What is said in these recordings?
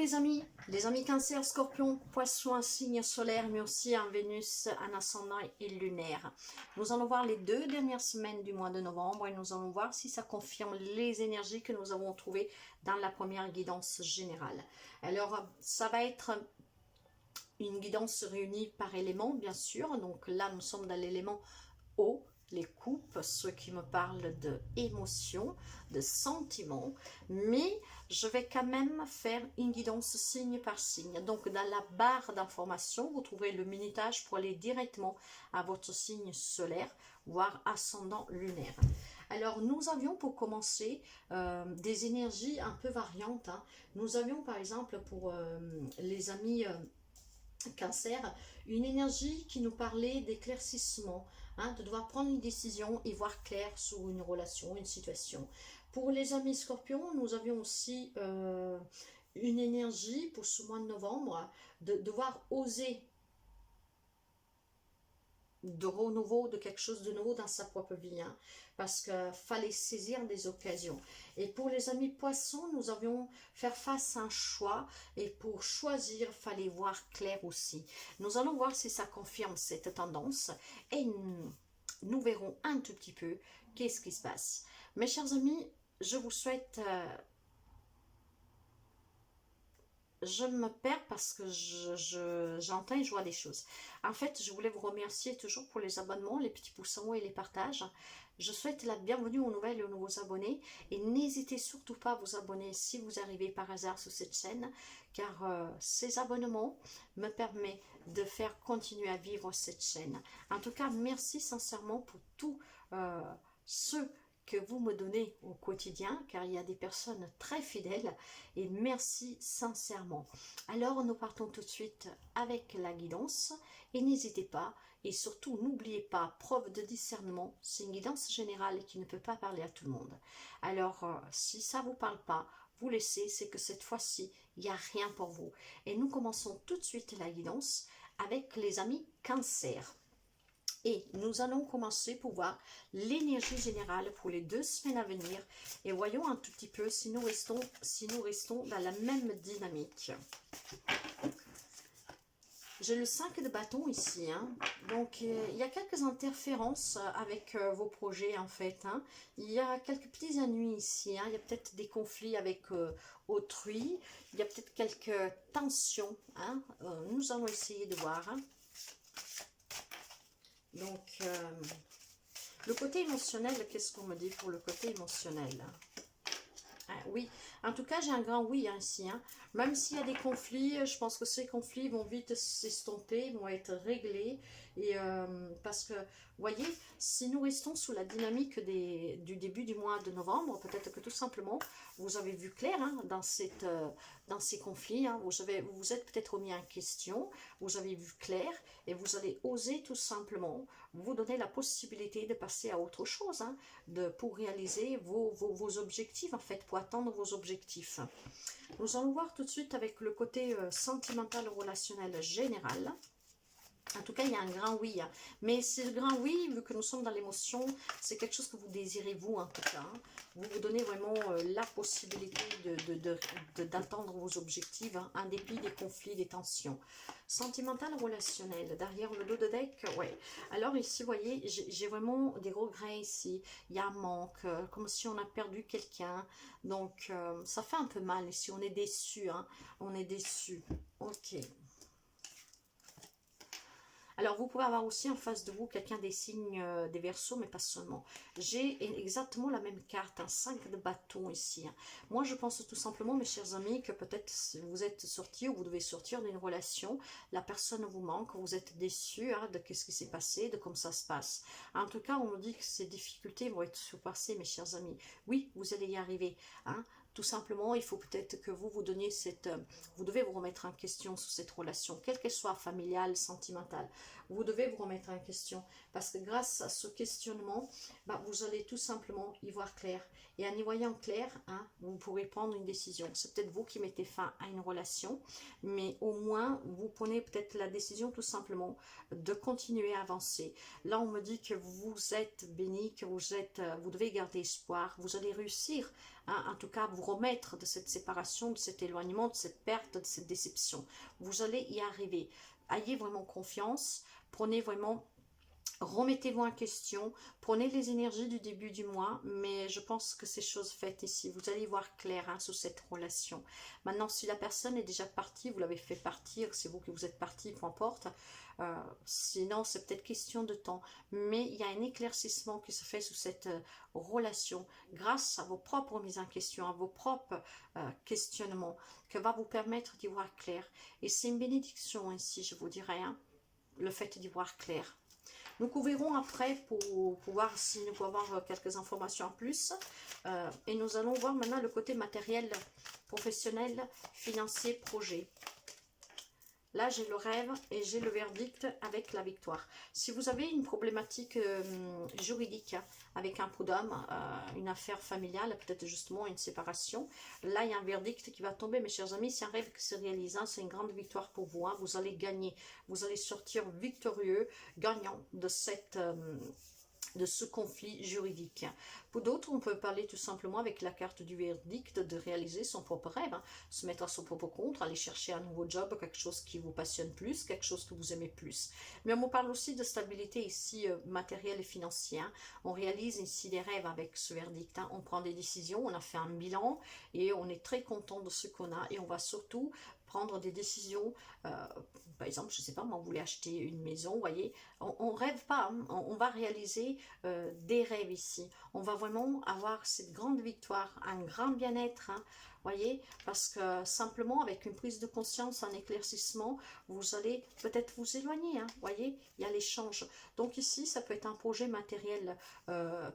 les amis Cancer, Scorpion, Poisson, un signe solaire, mais aussi un Vénus, un ascendant et lunaire. Nous allons voir les 2 dernières semaines du mois de novembre et nous allons voir si ça confirme les énergies que nous avons trouvées dans la première guidance générale. Alors, ça va être une guidance réunie par élément, bien sûr. Donc là, nous sommes dans l'élément eau, les coupes, ceux qui me parlent de émotions, de sentiments, mais je vais quand même faire une guidance signe par signe. Donc dans la barre d'information, vous trouverez le minutage pour aller directement à votre signe solaire, voire ascendant lunaire. Alors nous avions pour commencer des énergies un peu variantes. Nous avions par exemple pour les amis Cancer, une énergie qui nous parlait d'éclaircissement, de devoir prendre une décision et voir clair sur une relation, une situation. Pour les amis Scorpions, nous avions aussi une énergie pour ce mois de novembre de devoir oser de renouveau, de quelque chose de nouveau dans sa propre vie, parce qu'il fallait saisir des occasions. Et pour les amis poissons, nous avions faire face à un choix, et pour choisir, il fallait voir clair aussi. Nous allons voir si ça confirme cette tendance, et nous verrons un tout petit peu qu'est-ce qui se passe. Mes chers amis, je vous souhaite... je me perds parce que j'entends et je vois des choses. En fait, je voulais vous remercier toujours pour les abonnements, les petits pouces en haut et les partages. Je souhaite la bienvenue aux nouvelles et aux nouveaux abonnés. Et n'hésitez surtout pas à vous abonner si vous arrivez par hasard sur cette chaîne, car ces abonnements me permettent de faire continuer à vivre cette chaîne. En tout cas, merci sincèrement pour tous ceux que vous me donnez au quotidien, car il y a des personnes très fidèles, et merci sincèrement. Alors nous partons tout de suite avec la guidance, et n'hésitez pas, et surtout n'oubliez pas, preuve de discernement, c'est une guidance générale qui ne peut pas parler à tout le monde. Alors si ça ne vous parle pas, vous laissez, c'est que cette fois-ci, il n'y a rien pour vous. Et nous commençons tout de suite la guidance avec les amis Cancer. Et nous allons commencer pour voir l'énergie générale pour les 2 semaines à venir. Et voyons un tout petit peu si nous restons dans la même dynamique. J'ai le 5 de bâton ici. Donc, il y a quelques interférences avec vos projets, en fait. Il y a quelques petits ennuis ici. Il y a peut-être des conflits avec autrui. Il y a peut-être quelques tensions. Nous allons essayer de voir. Donc, le côté émotionnel, qu'est-ce qu'on me dit pour le côté émotionnel? Oui, en tout cas, j'ai un grand oui ici. Même s'il y a des conflits, je pense que ces conflits vont vite s'estomper, vont être réglés. Et parce que, vous voyez, si nous restons sous la dynamique du début du mois de novembre, peut-être que tout simplement, vous avez vu clair dans ces conflits. Vous vous êtes peut-être remis en question, vous avez vu clair, et vous allez oser tout simplement vous donner la possibilité de passer à autre chose, pour réaliser vos objectifs, en fait, pour atteindre vos objectifs. Nous allons voir tout de suite avec le côté sentimental relationnel général. En tout cas, il y a un grand oui. Mais ce grand oui, vu que nous sommes dans l'émotion, c'est quelque chose que vous désirez vous, en tout cas. Vous vous donnez vraiment la possibilité d'atteindre vos objectifs, en dépit des conflits, des tensions. Sentimental, relationnel, derrière le dos de deck, ouais. Alors ici, vous voyez, j'ai vraiment des regrets ici. Il y a un manque, comme si on a perdu quelqu'un. Donc, ça fait un peu mal ici. On est déçu, on est déçu. Ok. Alors, vous pouvez avoir aussi en face de vous quelqu'un des signes des Verseaux, mais pas seulement. J'ai exactement la même carte, un 5 de bâton ici. Moi, je pense tout simplement, mes chers amis, que peut-être vous êtes sortis ou vous devez sortir d'une relation, la personne vous manque, vous êtes déçus de ce qui s'est passé, de comment ça se passe. En tout cas, on nous dit que ces difficultés vont être surpassées, mes chers amis. Oui, vous allez y arriver, Tout simplement, il faut peut-être que vous donniez vous devez vous remettre en question sur cette relation, quelle qu'elle soit familiale, sentimentale. vous devez vous remettre en question. Parce que grâce à ce questionnement, vous allez tout simplement y voir clair. Et en y voyant clair, vous pourrez prendre une décision. C'est peut-être vous qui mettez fin à une relation, mais au moins, vous prenez peut-être la décision tout simplement de continuer à avancer. Là, on me dit que vous êtes béni, que vous devez garder espoir, vous allez réussir, en tout cas, vous remettre de cette séparation, de cet éloignement, de cette perte, de cette déception. Vous allez y arriver. Ayez vraiment confiance, prenez vraiment... Remettez-vous en question, prenez les énergies du début du mois, mais je pense que c'est chose faite ici. Vous allez voir clair sur cette relation. Maintenant, si la personne est déjà partie, vous l'avez fait partir, c'est vous qui vous êtes parti, peu importe. Sinon, c'est peut-être question de temps. Mais il y a un éclaircissement qui se fait sous cette relation grâce à vos propres mises en question, à vos propres questionnements, que va vous permettre d'y voir clair. Et c'est une bénédiction ici, je vous dirais, le fait d'y voir clair. Nous couvrirons après pour voir si nous pouvons avoir quelques informations en plus. Et nous allons voir maintenant le côté matériel, professionnel, financier, projet. Là, j'ai le rêve et j'ai le verdict avec la victoire. Si vous avez une problématique juridique avec un prud'homme, une affaire familiale, peut-être justement une séparation, là, il y a un verdict qui va tomber, mes chers amis. C'est un rêve qui se réalise, c'est une grande victoire pour vous. Vous allez gagner, vous allez sortir victorieux, gagnant de de ce conflit juridique. Pour d'autres, on peut parler tout simplement avec la carte du verdict de réaliser son propre rêve, se mettre à son propre compte, aller chercher un nouveau job, quelque chose qui vous passionne plus, quelque chose que vous aimez plus. Mais on me parle aussi de stabilité ici matérielle et financière. On réalise ici des rêves avec ce verdict. On prend des décisions, on a fait un bilan et on est très content de ce qu'on a et on va surtout prendre des décisions, par exemple, je ne sais pas, moi, vous voulez acheter une maison, vous voyez, on ne rêve pas, on va réaliser des rêves ici. On va vraiment avoir cette grande victoire, un grand bien-être, voyez, parce que simplement avec une prise de conscience, un éclaircissement, vous allez peut-être vous éloigner, voyez, il y a l'échange. Donc ici, ça peut être un projet matériel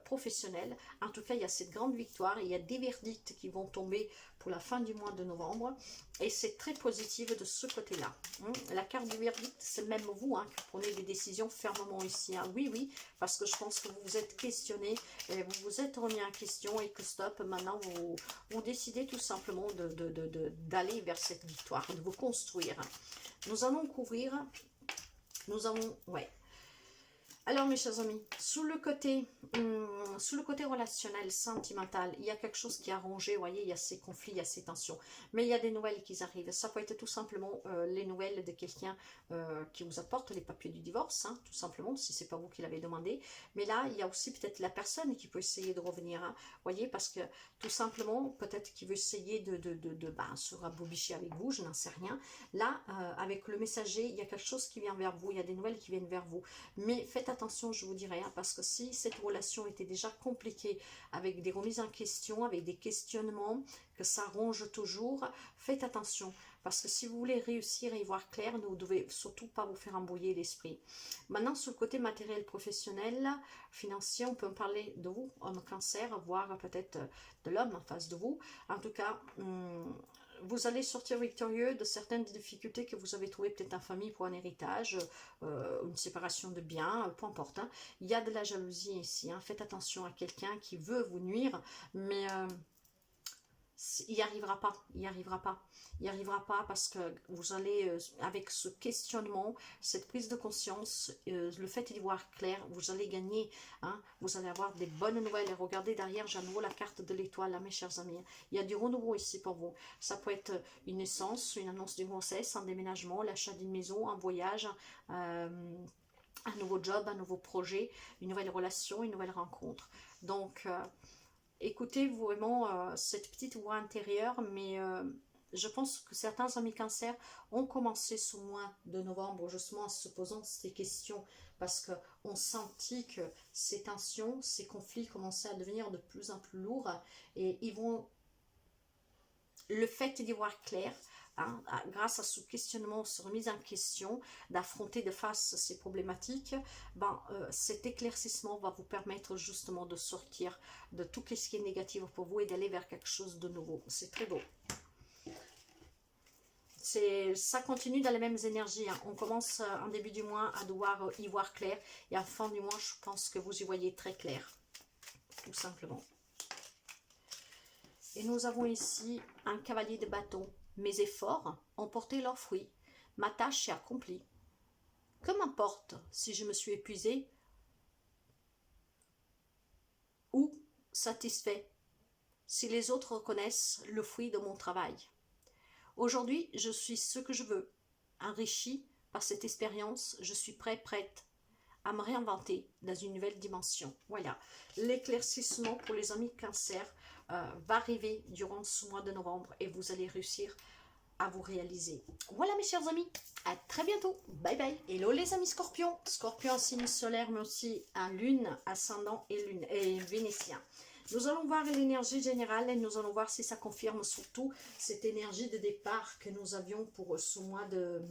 professionnel. En tout cas, il y a cette grande victoire, il y a des verdicts qui vont tomber pour la fin du mois de novembre et c'est très positif de ce côté-là. La carte du verdict, c'est même vous qui prenez des décisions fermement ici. Oui, oui, parce que je pense que vous vous êtes questionné, et vous vous êtes remis en question et que stop, maintenant vous décidez tout simplement d'aller vers cette victoire, de vous construire. Nous allons couvrir, alors mes chers amis, sous le côté relationnel, sentimental, il y a quelque chose qui a rongé, vous voyez, il y a ces conflits, il y a ces tensions, mais il y a des nouvelles qui arrivent. Ça peut être tout simplement les nouvelles de quelqu'un qui vous apporte les papiers du divorce, tout simplement, si c'est pas vous qui l'avez demandé. Mais là, il y a aussi peut-être la personne qui peut essayer de revenir, vous voyez, parce que tout simplement, peut-être qu'il veut essayer de se rabobicher avec vous, je n'en sais rien. Là, avec le messager, il y a quelque chose qui vient vers vous, il y a des nouvelles qui viennent vers vous, mais faites attention, je vous dirais, parce que si cette relation était déjà compliquée, avec des remises en question, avec des questionnements, que ça ronge toujours, faites attention, parce que si vous voulez réussir et y voir clair, vous ne devez surtout pas vous faire embrouiller l'esprit. Maintenant, sur le côté matériel, professionnel, financier, on peut me parler de vous, homme cancer, voire peut-être de l'homme en face de vous. En tout cas, vous allez sortir victorieux de certaines difficultés que vous avez trouvées peut-être en famille pour un héritage, une séparation de biens, peu importe. Il y a de la jalousie ici. Faites attention à quelqu'un qui veut vous nuire, mais il n'y arrivera pas. Il n'y arrivera pas. Il n'y arrivera pas parce que vous allez, avec ce questionnement, cette prise de conscience, le fait d'y voir clair, vous allez gagner. Vous allez avoir des bonnes nouvelles. Et regardez derrière, j'ai à nouveau la carte de l'étoile, mes chers amis. Il y a du renouveau ici pour vous. Ça peut être une naissance, une annonce d'une grossesse, un déménagement, l'achat d'une maison, un voyage, un nouveau job, un nouveau projet, une nouvelle relation, une nouvelle rencontre. Donc, écoutez vraiment cette petite voix intérieure, mais je pense que certains amis cancer ont commencé ce mois de novembre justement en se posant ces questions parce qu'on sentit que ces tensions, ces conflits commençaient à devenir de plus en plus lourds et ils vont, le fait d'y voir clair, grâce à ce questionnement, cette remise en question, d'affronter de face ces problématiques, cet éclaircissement va vous permettre justement de sortir de tout ce qui est négatif pour vous et d'aller vers quelque chose de nouveau. C'est très beau. Ça continue dans les mêmes énergies. Hein. On commence en début du mois à devoir y voir clair. Et en fin du mois, je pense que vous y voyez très clair. Tout simplement. Et nous avons ici un cavalier de bâton. Mes efforts ont porté leurs fruits. Ma tâche est accomplie. Que m'importe si je me suis épuisée ou satisfait, si les autres reconnaissent le fruit de mon travail. Aujourd'hui, je suis ce que je veux. Enrichi par cette expérience, je suis prête à me réinventer dans une nouvelle dimension. Voilà, l'éclaircissement pour les amis Cancer va arriver durant ce mois de novembre et vous allez réussir à vous réaliser. Voilà mes chers amis, à très bientôt, bye bye. Hello les amis Scorpions, Scorpion signe solaire mais aussi un lune, ascendant et vénitien. Nous allons voir l'énergie générale et nous allons voir si ça confirme surtout cette énergie de départ que nous avions pour ce mois de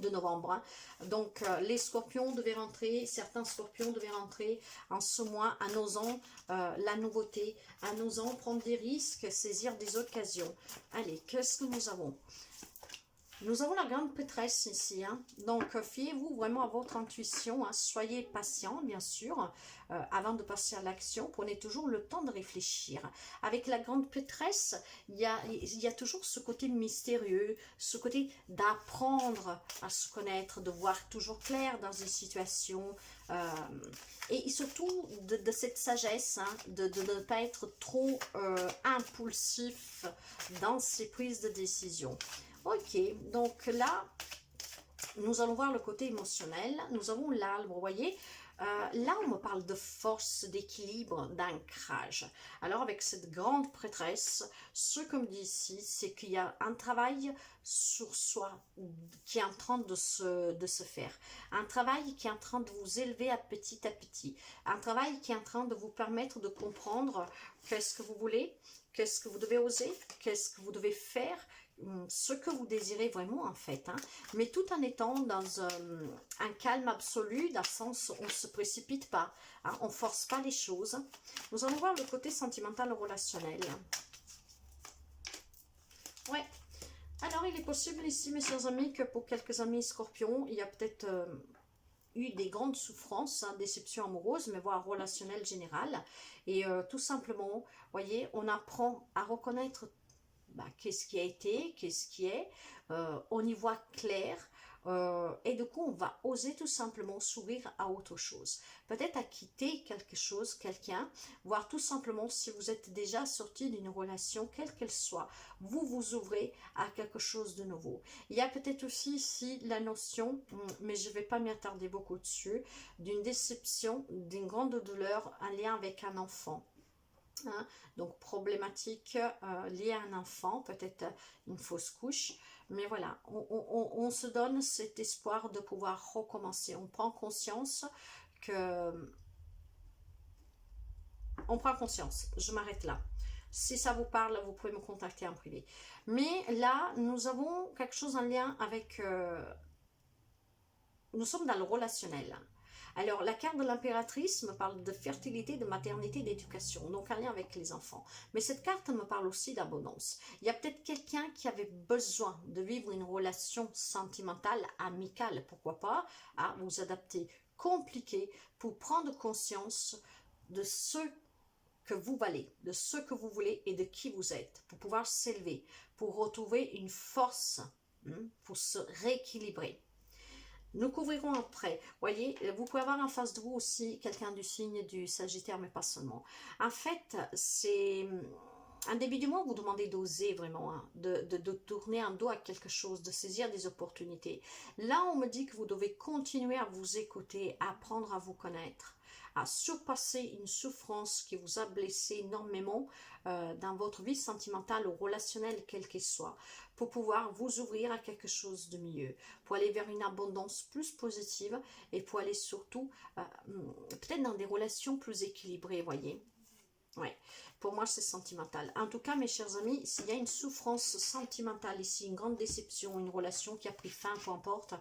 novembre. Hein. Donc les scorpions devaient rentrer, certains scorpions devaient rentrer en ce mois en osant la nouveauté, en osant prendre des risques, saisir des occasions. Allez, qu'est-ce que nous avons? Nous avons la grande prêtresse ici, hein. Donc fiez-vous vraiment à votre intuition, hein. Soyez patient bien sûr, avant de passer à l'action, prenez toujours le temps de réfléchir. Avec la grande prêtresse, il y a toujours ce côté mystérieux, ce côté d'apprendre à se connaître, de voir toujours clair dans une situation, et surtout de cette sagesse, hein, de ne pas être trop impulsif dans ses prises de décision. Ok, donc là, nous allons voir le côté émotionnel. Nous avons l'arbre, vous voyez. Là, on me parle de force, d'équilibre, d'ancrage. Alors, avec cette grande prêtresse, ce qu'on me dit ici, c'est qu'il y a un travail sur soi qui est en train de se faire. Un travail qui est en train de vous élever à petit. Un travail qui est en train de vous permettre de comprendre qu'est-ce que vous voulez, qu'est-ce que vous devez oser, qu'est-ce que vous devez faire, ce que vous désirez vraiment en fait, hein, mais tout en étant dans un calme absolu, dans le sens où on ne se précipite pas, hein, on ne force pas les choses. Nous allons voir le côté sentimental relationnel. Ouais, alors il est possible ici mes chers amis que pour quelques amis scorpions, il y a peut-être eu des grandes souffrances, hein, déception amoureuse, mais voire relationnelle générale, et tout simplement, voyez, on apprend à reconnaître qu'est-ce qui a été, qu'est-ce qui est, on y voit clair, et du coup on va oser tout simplement s'ouvrir à autre chose, peut-être à quitter quelque chose, quelqu'un, voire tout simplement si vous êtes déjà sorti d'une relation, quelle qu'elle soit, vous vous ouvrez à quelque chose de nouveau. Il y a peut-être aussi ici la notion, mais je ne vais pas m'y attarder beaucoup dessus, d'une déception, d'une grande douleur, un lien avec un enfant. Hein, donc problématique liée à un enfant, peut-être une fausse couche, mais voilà, on se donne cet espoir de pouvoir recommencer, on prend conscience que, je m'arrête là. Si ça vous parle, vous pouvez me contacter en privé. Mais là, nous avons quelque chose en lien avec, nous sommes dans le relationnel. Alors, la carte de l'impératrice me parle de fertilité, de maternité, d'éducation, donc un lien avec les enfants. Mais cette carte me parle aussi d'abondance. Il y a peut-être quelqu'un qui avait besoin de vivre une relation sentimentale, amicale, pourquoi pas, à vous adapter, compliqué, pour prendre conscience de ce que vous valez, de ce que vous voulez et de qui vous êtes, pour pouvoir s'élever, pour retrouver une force, pour se rééquilibrer. Nous couvrirons après. Voyez, vous pouvez avoir en face de vous aussi quelqu'un du signe du Sagittaire, mais pas seulement. En fait, c'est un début du mois, vous demandez d'oser vraiment, hein, de tourner un dos à quelque chose, de saisir des opportunités. Là, on me dit que vous devez continuer à vous écouter, à apprendre à vous connaître, à surpasser une souffrance qui vous a blessé énormément dans votre vie sentimentale ou relationnelle, quelle qu'elle soit, pour pouvoir vous ouvrir à quelque chose de mieux, pour aller vers une abondance plus positive et pour aller surtout peut-être dans des relations plus équilibrées, voyez. Ouais, pour moi c'est sentimental. En tout cas mes chers amis, s'il y a une souffrance sentimentale ici, une grande déception, une relation qui a pris fin, peu importe,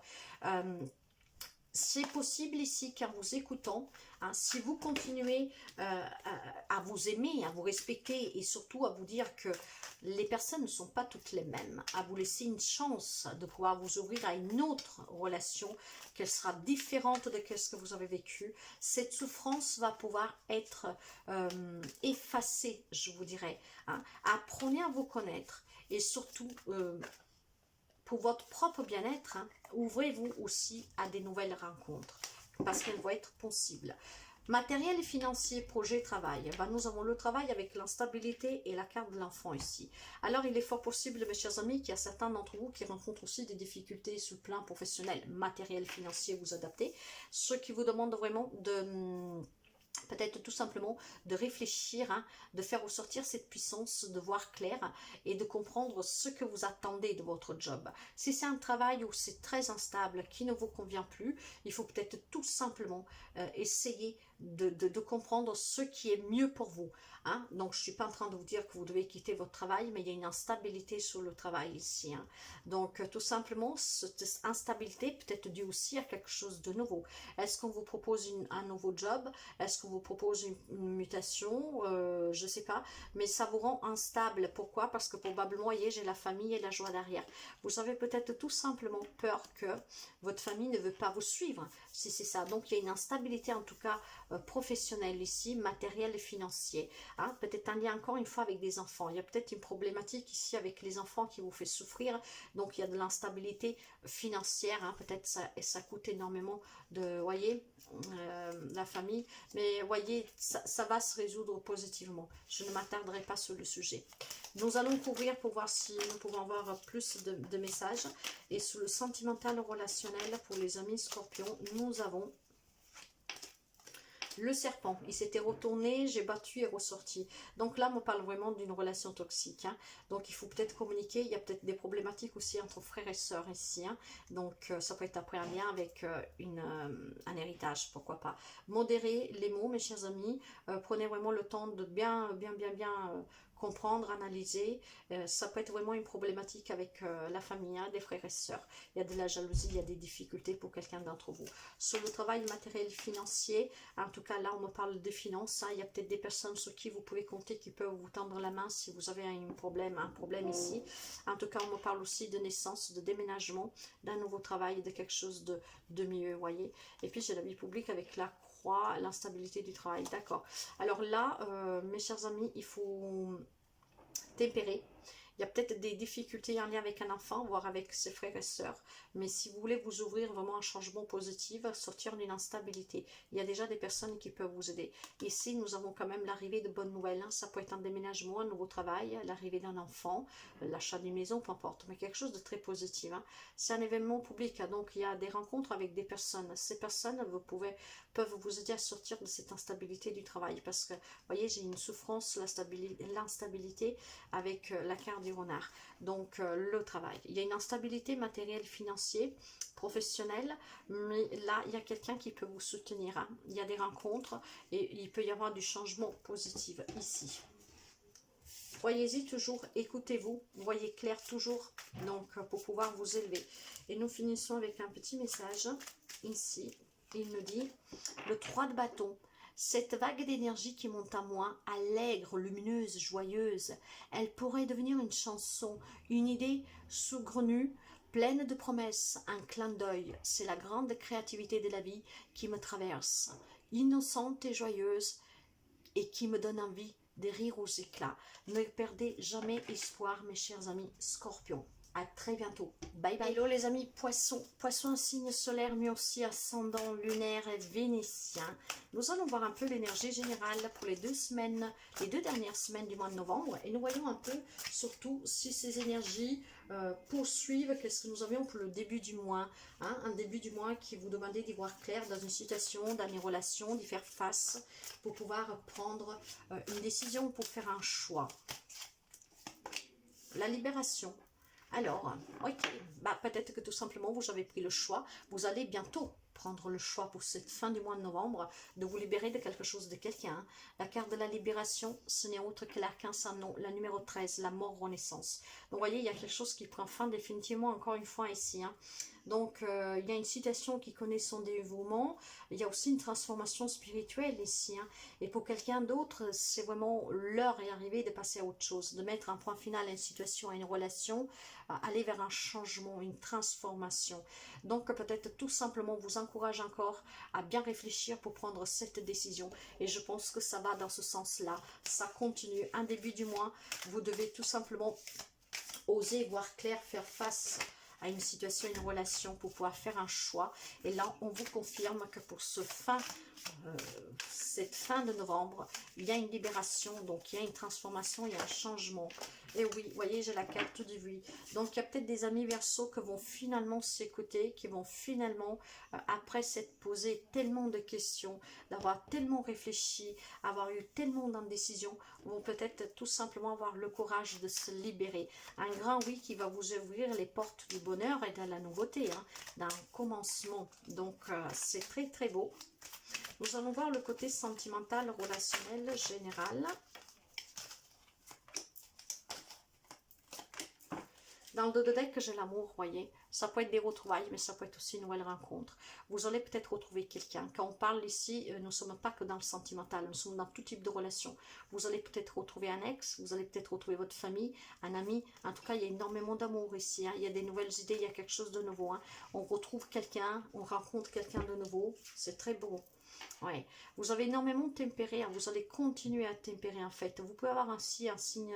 c'est possible ici qu'en vous écoutant, hein, si vous continuez à à vous aimer, à vous respecter et surtout à vous dire que les personnes ne sont pas toutes les mêmes, à vous laisser une chance de pouvoir vous ouvrir à une autre relation, qu'elle sera différente de ce que vous avez vécu. Cette souffrance va pouvoir être effacée, je vous dirais. Hein. Apprenez à vous connaître et surtout, pour votre propre bien-être, hein, ouvrez-vous aussi à des nouvelles rencontres parce qu'elles vont être possibles. Matériel et financier, projet, travail. Ben, nous avons le travail avec l'instabilité et la carte de l'enfant ici. Alors, il est fort possible, mes chers amis, qu'il y a certains d'entre vous qui rencontrent aussi des difficultés sur le plan professionnel, matériel, financier, vous adapter. Ceux qui vous demandent vraiment de... peut-être tout simplement de réfléchir, hein, de faire ressortir cette puissance, de voir clair et de comprendre ce que vous attendez de votre job. Si c'est un travail où c'est très instable, qui ne vous convient plus, il faut peut-être tout simplement essayer de comprendre ce qui est mieux pour vous. Hein. Donc, je ne suis pas en train de vous dire que vous devez quitter votre travail, mais il y a une instabilité sur le travail ici. Hein. Donc, tout simplement, cette instabilité peut être due aussi à quelque chose de nouveau. Est-ce qu'on vous propose un nouveau job? Est-ce qu'on vous propose une mutation? Je ne sais pas, mais ça vous rend instable. Pourquoi? Parce que probablement, voyez, j'ai la famille et la joie derrière. Vous avez peut-être tout simplement peur que votre famille ne veut pas vous suivre, si c'est ça. Donc, il y a une instabilité, en tout cas, professionnelle ici, matérielle et financier. Hein, peut-être un lien encore une fois avec des enfants. Il y a peut-être une problématique ici avec les enfants qui vous fait souffrir. Donc, il y a de l'instabilité financière. Hein, peut-être ça coûte énormément de, voyez, la famille. Mais voyez, ça va se résoudre positivement. Je ne m'attarderai pas sur le sujet. Nous allons couvrir pour voir si nous pouvons avoir plus de messages. Et sur le sentimental relationnel pour les amis scorpions, nous avons le serpent. Il s'était retourné, j'ai battu et ressorti. Donc là, on parle vraiment d'une relation toxique. Hein. Donc il faut peut-être communiquer. Il y a peut-être des problématiques aussi entre frères et sœurs ici. Hein. Donc ça peut être après un lien avec un héritage, pourquoi pas. Modérez les mots, mes chers amis. Prenez vraiment le temps de bien comprendre, analyser. Ça peut être vraiment une problématique avec la famille, hein, des frères et sœurs. Il y a de la jalousie, il y a des difficultés pour quelqu'un d'entre vous. Sur le travail matériel financier, en tout cas là on me parle de finances, hein, il y a peut-être des personnes sur qui vous pouvez compter qui peuvent vous tendre la main si vous avez un problème ici. En tout cas on me parle aussi de naissance, de déménagement, d'un nouveau travail, de quelque chose de mieux, voyez. Et puis j'ai la vie publique avec la croix, l'instabilité du travail, d'accord. Alors là, mes chers amis, il faut tempérer. Il y a peut-être des difficultés en lien avec un enfant, voire avec ses frères et sœurs. Mais si vous voulez vous ouvrir vraiment un changement positif, sortir d'une instabilité, il y a déjà des personnes qui peuvent vous aider. Ici, nous avons quand même l'arrivée de bonnes nouvelles. Hein. Ça peut être un déménagement, un nouveau travail, l'arrivée d'un enfant, l'achat d'une maison, peu importe. Mais quelque chose de très positif. Hein. C'est un événement public. Hein. Donc, il y a des rencontres avec des personnes. Ces personnes, peuvent vous aider à sortir de cette instabilité du travail. Parce que, vous voyez, j'ai une souffrance, l'instabilité avec la carte du renard. Donc, le travail. Il y a une instabilité matérielle, financière, professionnelle, mais là, il y a quelqu'un qui peut vous soutenir. Hein. Il y a des rencontres et il peut y avoir du changement positif ici. Voyez-y toujours, écoutez-vous, voyez clair toujours, donc pour pouvoir vous élever. Et nous finissons avec un petit message ici. Il nous dit, le 3 de bâton. Cette vague d'énergie qui monte à moi, allègre, lumineuse, joyeuse, elle pourrait devenir une chanson, une idée saugrenue, pleine de promesses, un clin d'œil. C'est la grande créativité de la vie qui me traverse, innocente et joyeuse, et qui me donne envie de rire aux éclats. Ne perdez jamais espoir, mes chers amis scorpions. À très bientôt. Bye bye. Hello les amis poissons. Poissons, un signe solaire, mais aussi ascendant lunaire et vénitien. Nous allons voir un peu l'énergie générale pour les deux dernières semaines du mois de novembre. Et nous voyons un peu, surtout, si ces énergies poursuivent. Qu'est-ce que nous avions pour le début du mois, hein, un début du mois qui vous demandait d'y voir clair dans une situation, dans une relation, d'y faire face pour pouvoir prendre une décision, pour faire un choix. La libération. Alors, ok, peut-être que tout simplement vous avez pris le choix, vous allez bientôt prendre le choix pour cette fin du mois de novembre de vous libérer de quelque chose, de quelqu'un. La carte de la libération, ce n'est autre que l'arcane la numéro 13, la mort renaissance. Donc, vous voyez, il y a quelque chose qui prend fin définitivement, encore une fois ici. Hein. Donc, il y a une citation qui connaît son dévouement. Il y a aussi une transformation spirituelle ici. Hein. Et pour quelqu'un d'autre, c'est vraiment l'heure est arrivée de passer à autre chose, de mettre un point final à une situation, à une relation, aller vers un changement, une transformation. Donc, peut-être tout simplement vous encourage encore à bien réfléchir pour prendre cette décision. Et je pense que ça va dans ce sens-là. Ça continue. Un début du mois, vous devez tout simplement oser voir clair, faire face à une situation, une relation pour pouvoir faire un choix. Et là, on vous confirme que pour cette fin de novembre, il y a une libération, donc il y a une transformation, il y a un changement. Et oui, vous voyez, j'ai la carte du oui. Donc, il y a peut-être des amis Verseau qui vont finalement s'écouter, qui vont finalement, après s'être posé tellement de questions, d'avoir tellement réfléchi, avoir eu tellement d'indécisions, vont peut-être tout simplement avoir le courage de se libérer. Un grand oui qui va vous ouvrir les portes du bonheur et de la nouveauté, hein, d'un commencement. Donc, c'est très très beau. Nous allons voir le côté sentimental, relationnel, général. Dans le dos de deck, j'ai l'amour, voyez. Ça peut être des retrouvailles, mais ça peut être aussi une nouvelle rencontre. Vous allez peut-être retrouver quelqu'un. Quand on parle ici, nous ne sommes pas que dans le sentimental, nous sommes dans tout type de relation. Vous allez peut-être retrouver un ex, vous allez peut-être retrouver votre famille, un ami. En tout cas, il y a énormément d'amour ici. Hein. Il y a des nouvelles idées, il y a quelque chose de nouveau. Hein. On retrouve quelqu'un, on rencontre quelqu'un de nouveau. C'est très beau. Ouais. Vous avez énormément tempéré, hein. Vous allez continuer à tempérer en fait. Vous pouvez avoir ainsi un signe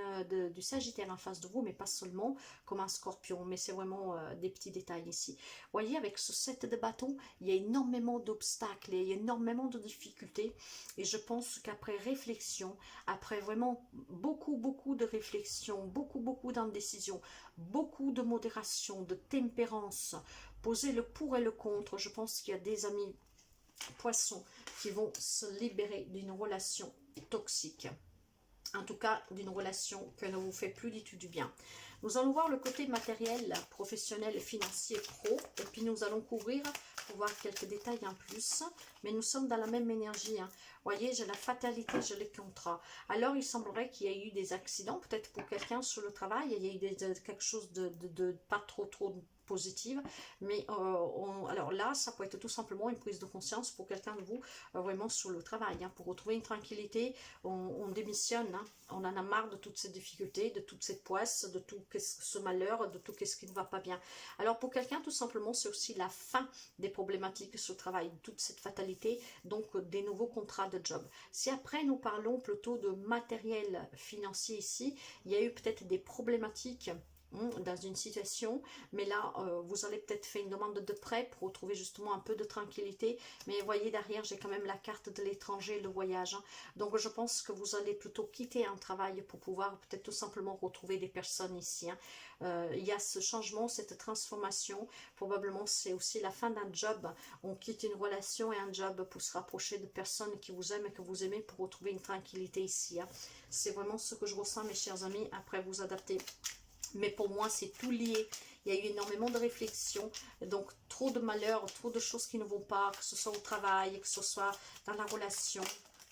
du Sagittaire en face de vous, mais pas seulement comme un Scorpion, mais c'est vraiment des petits détails ici. Vous voyez, avec ce 7 de bâton, il y a énormément d'obstacles, il y a énormément de difficultés, et je pense qu'après réflexion, après vraiment beaucoup de réflexion, beaucoup d'indécision, beaucoup de modération, de tempérance, poser le pour et le contre, je pense qu'il y a des amis Poissons qui vont se libérer d'une relation toxique, en tout cas d'une relation qui ne vous fait plus du tout du bien. Nous allons voir le côté matériel, professionnel, financier, pro, et puis nous allons couvrir pour voir quelques détails en plus, mais nous sommes dans la même énergie. Hein. Voyez, j'ai la fatalité, j'ai les contrats. Alors il semblerait qu'il y ait eu des accidents, peut-être pour quelqu'un sur le travail, il y a eu quelque chose de pas trop positive, mais alors là, ça peut être tout simplement une prise de conscience pour quelqu'un de vous, vraiment sur le travail, hein, pour retrouver une tranquillité, on démissionne, hein, on en a marre de toutes ces difficultés, de toute cette poisse, de tout ce malheur, de tout ce qui ne va pas bien. Alors pour quelqu'un, tout simplement, c'est aussi la fin des problématiques sur le travail, toute cette fatalité, donc des nouveaux contrats de job. Si après nous parlons plutôt de matériel financier ici, il y a eu peut-être des problématiques dans une situation, mais là vous allez peut-être faire une demande de prêt pour retrouver justement un peu de tranquillité, mais voyez derrière j'ai quand même la carte de l'étranger, le voyage, hein. Donc je pense que vous allez plutôt quitter un travail pour pouvoir peut-être tout simplement retrouver des personnes ici, hein. Il y a ce changement, cette transformation, probablement c'est aussi la fin d'un job, on quitte une relation et un job pour se rapprocher de personnes qui vous aiment et que vous aimez pour retrouver une tranquillité ici, hein. C'est vraiment ce que je ressens mes chers amis, après vous adapter. Mais pour moi, c'est tout lié. Il y a eu énormément de réflexions, donc trop de malheurs, trop de choses qui ne vont pas, que ce soit au travail, que ce soit dans la relation.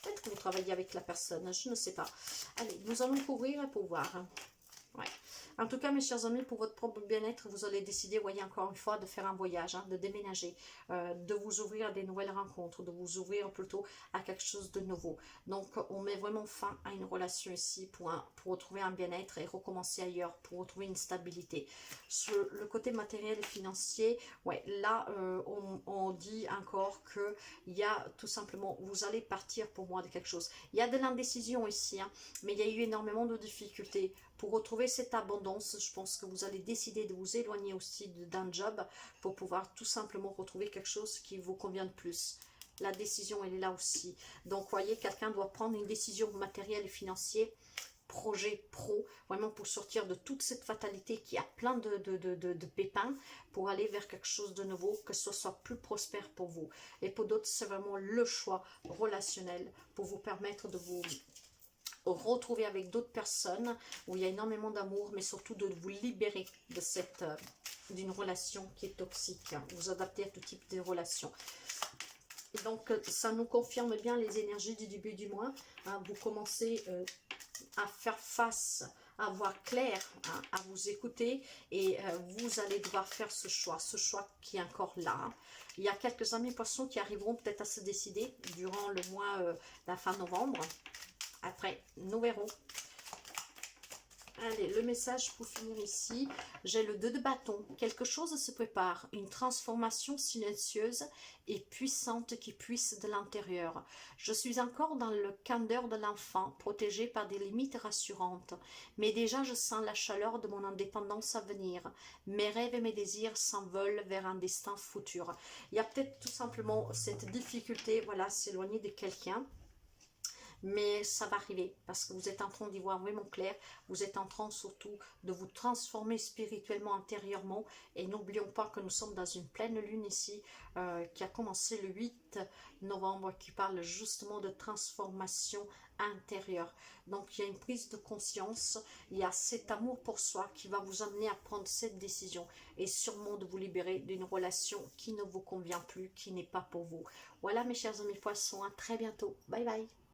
Peut-être que vous travaillez avec la personne, je ne sais pas. Allez, nous allons couvrir pour voir. Ouais. En tout cas, mes chers amis, pour votre propre bien-être, vous allez décider, voyez encore une fois, de faire un voyage, hein, de déménager, de vous ouvrir à des nouvelles rencontres, de vous ouvrir plutôt à quelque chose de nouveau. Donc, on met vraiment fin à une relation ici pour retrouver un bien-être et recommencer ailleurs, pour retrouver une stabilité. Sur le côté matériel et financier, ouais, là, on dit encore qu'il y a tout simplement, vous allez partir pour moi de quelque chose. Il y a de l'indécision ici, hein, mais il y a eu énormément de difficultés. Pour retrouver cette abondance, je pense que vous allez décider de vous éloigner aussi d'un job pour pouvoir tout simplement retrouver quelque chose qui vous convient de plus. La décision, elle est là aussi. Donc, voyez, quelqu'un doit prendre une décision matérielle et financière, projet pro, vraiment pour sortir de toute cette fatalité qui a plein de pépins, pour aller vers quelque chose de nouveau, que ce soit plus prospère pour vous. Et pour d'autres, c'est vraiment le choix relationnel pour vous permettre de vous retrouver avec d'autres personnes où il y a énormément d'amour, mais surtout de vous libérer de d'une relation qui est toxique, vous adapter à tout type de relation. Et donc ça nous confirme bien les énergies du début du mois, hein. Vous commencez à faire face, à voir clair, hein, à vous écouter, et vous allez devoir faire ce choix qui est encore là. Hein. Il y a quelques amis poissons qui arriveront peut-être à se décider durant le mois, la fin novembre. Après, nous verrons. Allez, le message pour finir ici, j'ai le 2 de bâton. Quelque chose se prépare, une transformation silencieuse et puissante qui puisse de l'intérieur. Je suis encore dans le candeur de l'enfant, protégé par des limites rassurantes. Mais déjà, je sens la chaleur de mon indépendance à venir. Mes rêves et mes désirs s'envolent vers un destin futur. Il y a peut-être tout simplement cette difficulté, voilà, s'éloigner de quelqu'un. Mais ça va arriver parce que vous êtes en train d'y voir vraiment clair, vous êtes en train surtout de vous transformer spirituellement, intérieurement, et n'oublions pas que nous sommes dans une pleine lune ici qui a commencé le 8 novembre, qui parle justement de transformation intérieure. Donc il y a une prise de conscience, il y a cet amour pour soi qui va vous amener à prendre cette décision et sûrement de vous libérer d'une relation qui ne vous convient plus, qui n'est pas pour vous. Voilà mes chers amis poissons, à très bientôt, bye bye.